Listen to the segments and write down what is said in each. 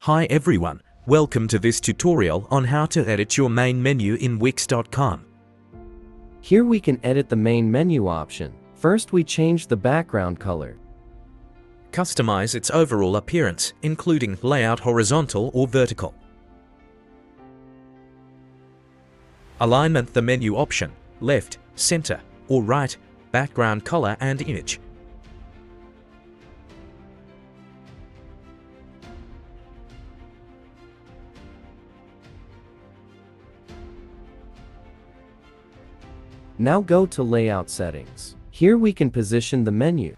Hi everyone, welcome to this tutorial on how to edit your main menu in WIX.com. Here we can edit the main menu option. First we change the background color. Customize its overall appearance, including layout horizontal or vertical. Alignment the menu option, left, center, or right, background color and image. Now go to Layout Settings. Here we can position the menu.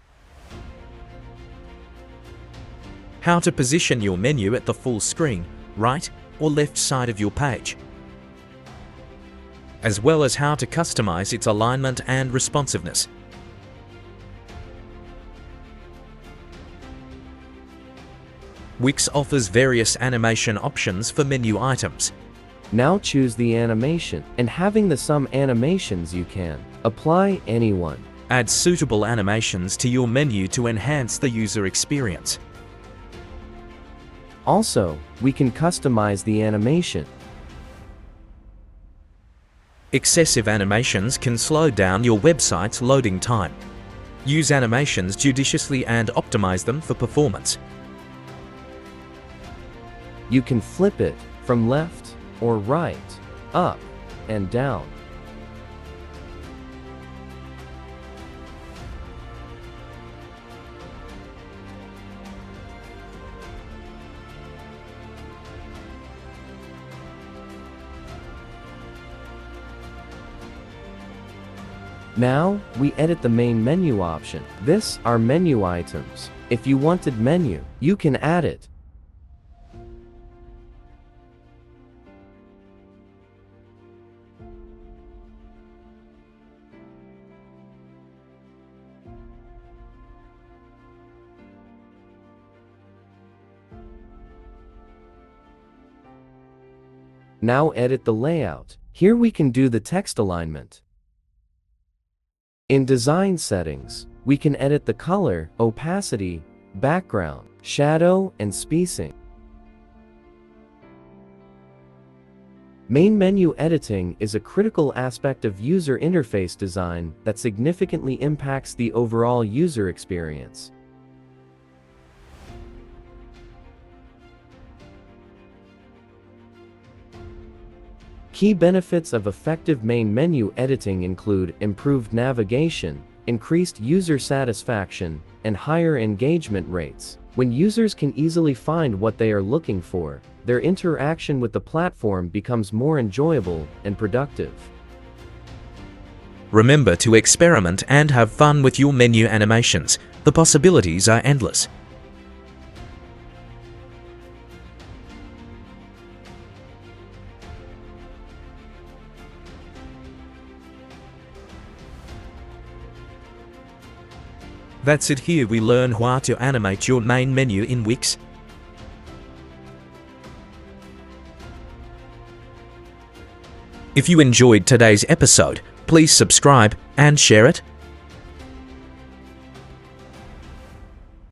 How to position your menu at the full screen, right or left side of your page, as well as how to customize its alignment and responsiveness. WIX offers various animation options for menu items. Now choose the animation, and having the some animations you can apply anyone. Add suitable animations to your menu to enhance the user experience. Also, we can customize the animation. Excessive animations can slow down your website's loading time. Use animations judiciously and optimize them for performance. You can flip it from left or right, up and down. Now, we edit the main menu option. This are menu items. If you wanted menu, you can add it. Now edit the layout. Here we can do the text alignment. In Design Settings, we can edit the color, opacity, background, shadow, and spacing. Main menu editing is a critical aspect of user interface design that significantly impacts the overall user experience. Key benefits of effective main menu editing include improved navigation, increased user satisfaction, and higher engagement rates. When users can easily find what they are looking for, their interaction with the platform becomes more enjoyable and productive. Remember to experiment and have fun with your menu animations. The possibilities are endless. That's it. Here we learn how to animate your main menu in WIX. If you enjoyed today's episode, please subscribe and share it.